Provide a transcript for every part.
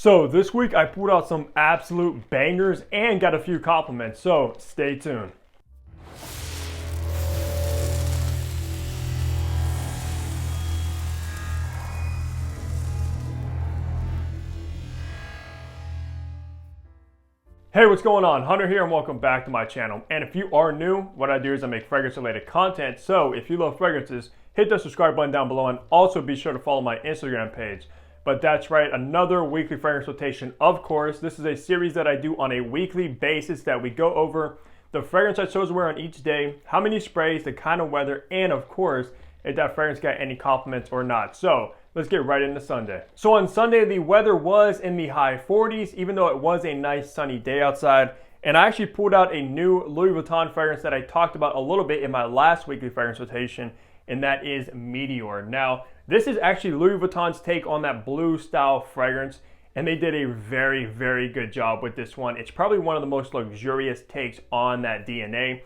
So this week I pulled out some absolute bangers and got a few compliments, so stay tuned. Hey, what's going on? Hunter here and welcome back to my channel. And if you are new, what I do is I make fragrance related content. So if you love fragrances, hit the subscribe button down below and also be sure to follow my Instagram page. But that's right, another weekly fragrance rotation. Of course, this is a series that I do on a weekly basis that we go over the fragrance I chose to wear on each day, how many sprays, the kind of weather, and of course, if that fragrance got any compliments or not. So let's get right into Sunday. So on Sunday, the weather was in the high 40s, even though it was a nice sunny day outside. And I actually pulled out a new Louis Vuitton fragrance that I talked about a little bit in my last weekly fragrance rotation, and that is Meteor. Now, this is actually Louis Vuitton's take on that blue style fragrance, and they did a very, very good job with this one. It's probably one of the most luxurious takes on that DNA.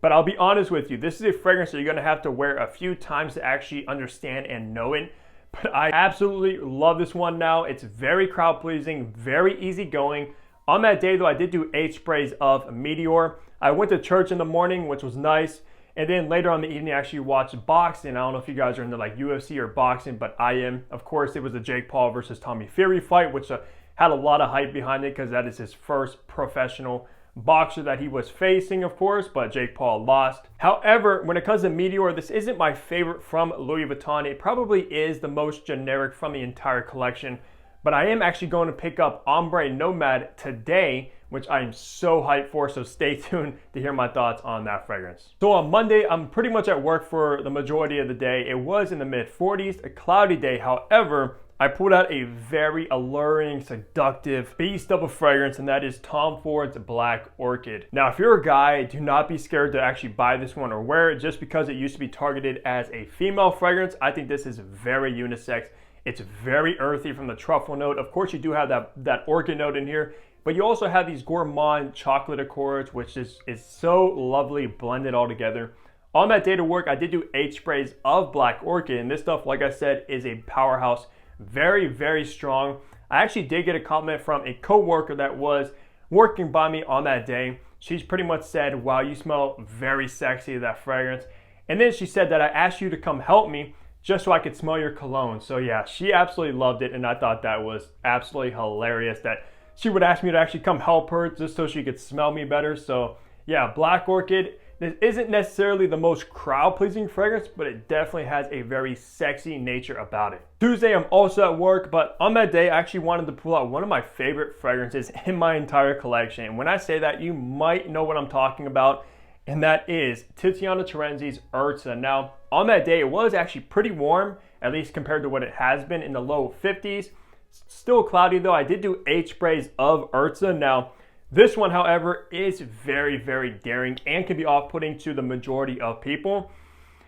But I'll be honest with you, this is a fragrance that you're gonna have to wear a few times to actually understand and know it. But I absolutely love this one now. It's very crowd pleasing, very easygoing. On that day though, I did do 8 sprays of Meteor. I went to church in the morning, which was nice. And then later on in the evening, I actually watched boxing. I don't know if you guys are into like UFC or boxing, but I am. Of course, it was the Jake Paul versus Tommy Fury fight, which had a lot of hype behind it because that is his first professional boxer that he was facing, of course, but Jake Paul lost. However, when it comes to Meteor, this isn't my favorite from Louis Vuitton. It probably is the most generic from the entire collection, but I am actually going to pick up Ombre Nomad today, which I am so hyped for, so stay tuned to hear my thoughts on that fragrance. So on Monday, I'm pretty much at work for the majority of the day. It was in the mid 40s, a cloudy day. However, I pulled out a very alluring, seductive beast of a fragrance, and that is Tom Ford's Black Orchid. Now, if you're a guy, do not be scared to actually buy this one or wear it just because it used to be targeted as a female fragrance. I think this is very unisex. It's very earthy from the truffle note. Of course, you do have that orchid note in here, but you also have these gourmand chocolate accords, which is so lovely blended all together. On that day to work, I did do 8 sprays of Black Orchid, and this stuff, like I said, is a powerhouse. Very, very strong. I actually did get a compliment from a co-worker that was working by me on that day. She's pretty much said, wow, you smell very sexy, that fragrance. And then she said that I asked you to come help me just so I could smell your cologne. So yeah, she absolutely loved it, and I thought that was absolutely hilarious that she would ask me to actually come help her just so she could smell me better. So yeah, Black Orchid, this isn't necessarily the most crowd-pleasing fragrance, but it definitely has a very sexy nature about it. Tuesday, I'm also at work, but on that day, I actually wanted to pull out one of my favorite fragrances in my entire collection. And when I say that, you might know what I'm talking about, and that is Tiziana Terenzi's Urza. Now, on that day, it was actually pretty warm, at least compared to what it has been in the low 50s. Still cloudy though. I did do 8 sprays of Urza. Now, this one, however, is very, very daring and can be off-putting to the majority of people.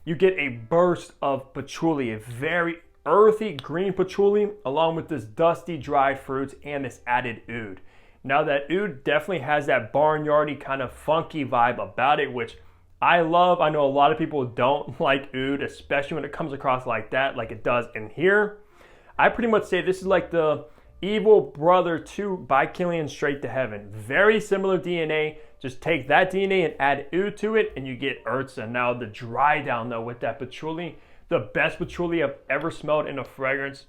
You get a burst of patchouli, a very earthy green patchouli, along with this dusty dried fruits and this added oud. Now, that oud definitely has that barnyardy kind of funky vibe about it, which I love. I know a lot of people don't like oud, especially when it comes across like that, like it does in here. I pretty much say this is like the evil brother to By Killian Straight to Heaven. Very similar DNA. Just take that DNA and add oud to it and you get Urza. Now the dry down though with that patchouli, the best patchouli I've ever smelled in a fragrance.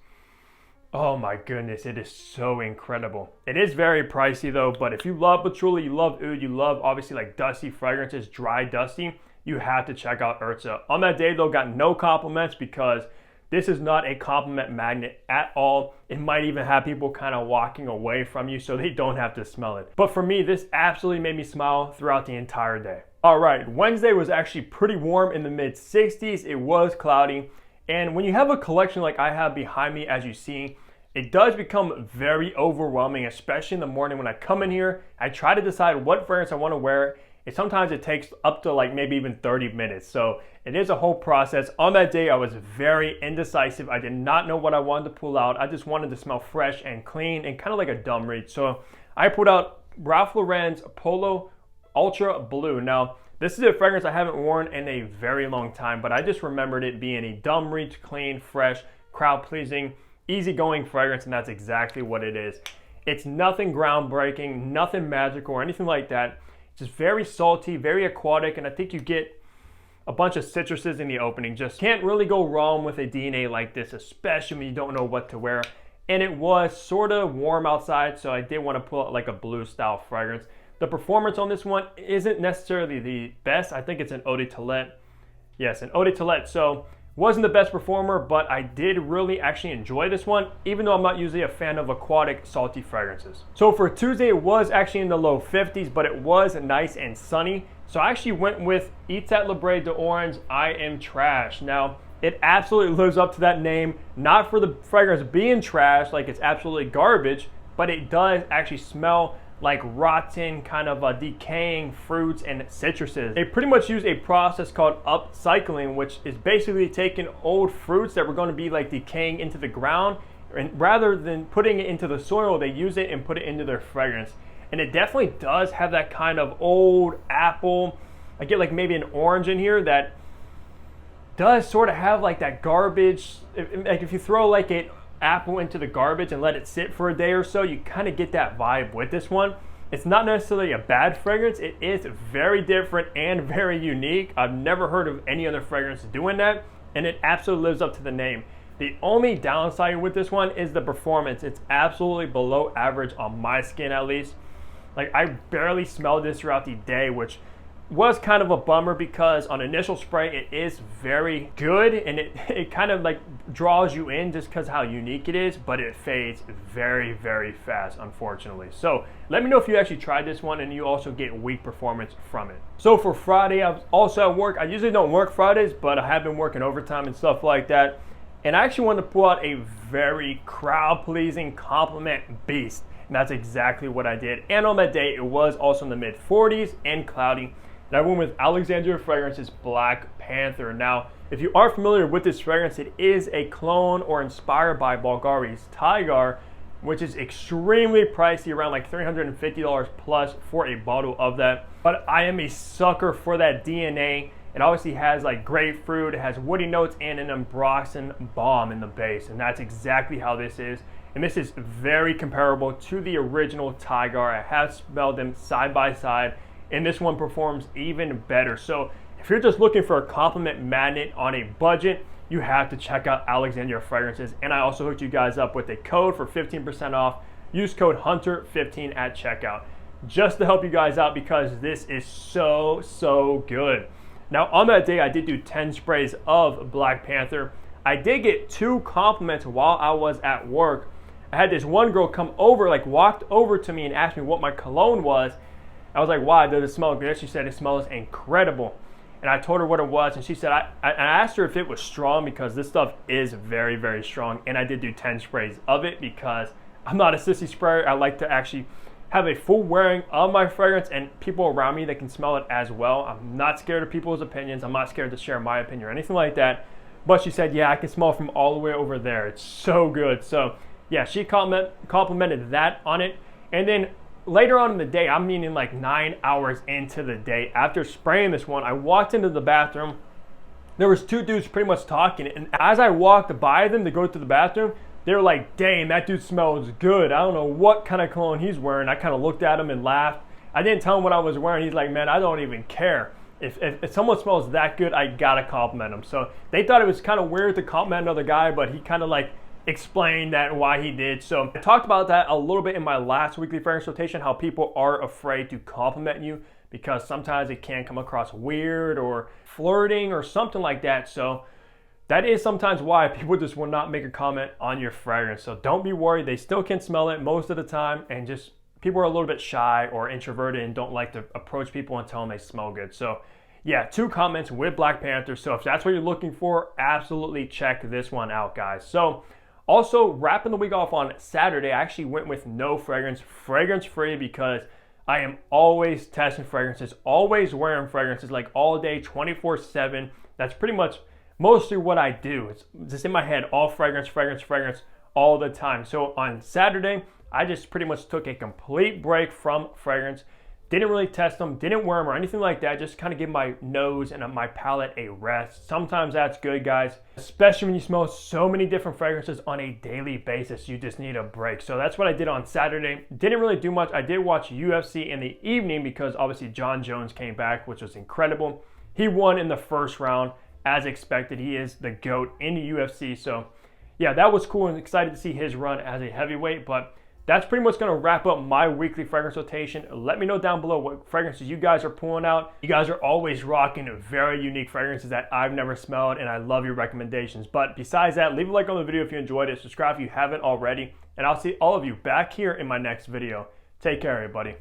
Oh my goodness, it is so incredible. It is very pricey though, but if you love patchouli, you love oud, you love obviously like dusty fragrances, dry, dusty, you have to check out Urza. On that day though, got no compliments because this is not a compliment magnet at all. It might even have people kind of walking away from you so they don't have to smell it. But for me, this absolutely made me smile throughout the entire day. All right, Wednesday was actually pretty warm in the mid 60s. It was cloudy. And when you have a collection like I have behind me, as you see, it does become very overwhelming, especially in the morning when I come in here. I try to decide what fragrance I want to wear. Sometimes it takes up to like maybe even 30 minutes. So it is a whole process. On that day, I was very indecisive. I did not know what I wanted to pull out. I just wanted to smell fresh and clean and kind of like a dumb reach. So I pulled out Ralph Lauren's Polo Ultra Blue. Now, this is a fragrance I haven't worn in a very long time, but I just remembered it being a dumb reach, clean, fresh, crowd pleasing. easygoing fragrance, and that's exactly what it is. It's nothing groundbreaking, nothing magical or anything like that. It's just very salty, very aquatic, and I think you get a bunch of citruses in the opening. Just can't really go wrong with a DNA like this, especially when you don't know what to wear. And it was sort of warm outside, so I did want to pull out like a blue style fragrance. The performance on this one isn't necessarily the best. I think it's an eau de toilette. Yes, an eau de toilette. So wasn't the best performer, but I did really actually enjoy this one, even though I'm not usually a fan of aquatic, salty fragrances. So for Tuesday, it was actually in the low 50s, but it was nice and sunny. So I actually went with Etat Libre d'Orange, I Am Trash. Now, it absolutely lives up to that name, not for the fragrance being trash, like it's absolutely garbage, but it does actually smell like rotten, kind of decaying fruits and citruses. They pretty much use a process called upcycling, which is basically taking old fruits that were going to be like decaying into the ground, and rather than putting it into the soil, they use it and put it into their fragrance. And it definitely does have that kind of old apple. I get like maybe an orange in here that does sort of have like that garbage. Like if you throw like an apple into the garbage and let it sit for a day or so, you kind of get that vibe with this one. It's not necessarily a bad fragrance. It is very different and very unique. I've never heard of any other fragrance doing that, and it absolutely lives up to the name. The only downside with this one is the performance. It's absolutely below average on my skin, at least. Like, I barely smelled this throughout the day, which was kind of a bummer because on initial spray it is very good, and it kind of like draws you in just because how unique it is, but it fades very, very fast, unfortunately. So let me know if you actually tried this one and you also get weak performance from it. So for Friday, I was also at work. I usually don't work Fridays, but I have been working overtime and stuff like that, and I actually wanted to pull out a very crowd-pleasing compliment beast, and that's exactly what I did. And on that day, it was also in the mid 40s and cloudy. And I went with Alexandria Fragrance's Black Panther. Now, if you are familiar with this fragrance, it is a clone or inspired by Bulgari's Tiger, which is extremely pricey, around like $350 plus for a bottle of that. But I am a sucker for that DNA. It obviously has like grapefruit, it has woody notes, and an ambroxan balm in the base. And that's exactly how this is. And this is very comparable to the original Tiger. I have smelled them side by side, and this one performs even better. So if you're just looking for a compliment magnet on a budget, you have to check out Alexandria Fragrances. And I also hooked you guys up with a code for 15% off. Use code HUNTER15 at checkout, just to help you guys out, because this is so good. Now on that day, I did do 10 sprays of Black Panther. I did get 2 compliments while I was at work. I had this one girl come over, like walked over to me and asked me what my cologne was. I was like, why, does it smell good? She said, it smells incredible. And I told her what it was, and she said, I asked her if it was strong, because this stuff is very, very strong. And I did do 10 sprays of it because I'm not a sissy sprayer. I like to actually have a full wearing of my fragrance and people around me that can smell it as well. I'm not scared of people's opinions. I'm not scared to share my opinion or anything like that. But she said, yeah, I can smell from all the way over there. It's so good. So yeah, she complimented that on it. And then later on in the day, I'm meaning like 9 hours into the day, after spraying this one, I walked into the bathroom. There was 2 dudes pretty much talking, and as I walked by them to go to the bathroom, they were like, dang, that dude smells good. I don't know what kind of cologne he's wearing. I kind of looked at him and laughed. I didn't tell him what I was wearing. He's like, man, I don't even care. If someone smells that good, I gotta compliment him. So they thought it was kind of weird to compliment another guy, but he kind of like explained that why he did. So I talked about that a little bit in my last weekly fragrance rotation, how people are afraid to compliment you because sometimes it can come across weird or flirting or something like that. So that is sometimes why people just will not make a comment on your fragrance. So don't be worried, they still can smell it most of the time, and just people are a little bit shy or introverted and don't like to approach people and tell them they smell good. So yeah, 2 comments with Black Panther. So if that's what you're looking for, absolutely check this one out, guys. So also, wrapping the week off on Saturday, I actually went with no fragrance, fragrance free, because I am always testing fragrances, always wearing fragrances, like all day, 24/7. That's pretty much mostly what I do. It's just in my head, all fragrance, fragrance, fragrance all the time. So on Saturday, I just pretty much took a complete break from fragrance, Didn't really test them, didn't wear them or anything like that, just kind of give my nose and my palate a rest. Sometimes that's good, guys, especially when you smell so many different fragrances on a daily basis. You just need a break. So that's what I did on Saturday. Didn't really do much. I did watch UFC in the evening because obviously Jon Jones came back, which was incredible. He won in the first round as expected. He is the GOAT in the UFC. So yeah, that was cool and excited to see his run as a heavyweight. But that's pretty much going to wrap up my weekly fragrance rotation. Let me know down below what fragrances you guys are pulling out. You guys are always rocking very unique fragrances that I've never smelled, and I love your recommendations. But besides that, leave a like on the video if you enjoyed it. Subscribe if you haven't already, and I'll see all of you back here in my next video. Take care, everybody.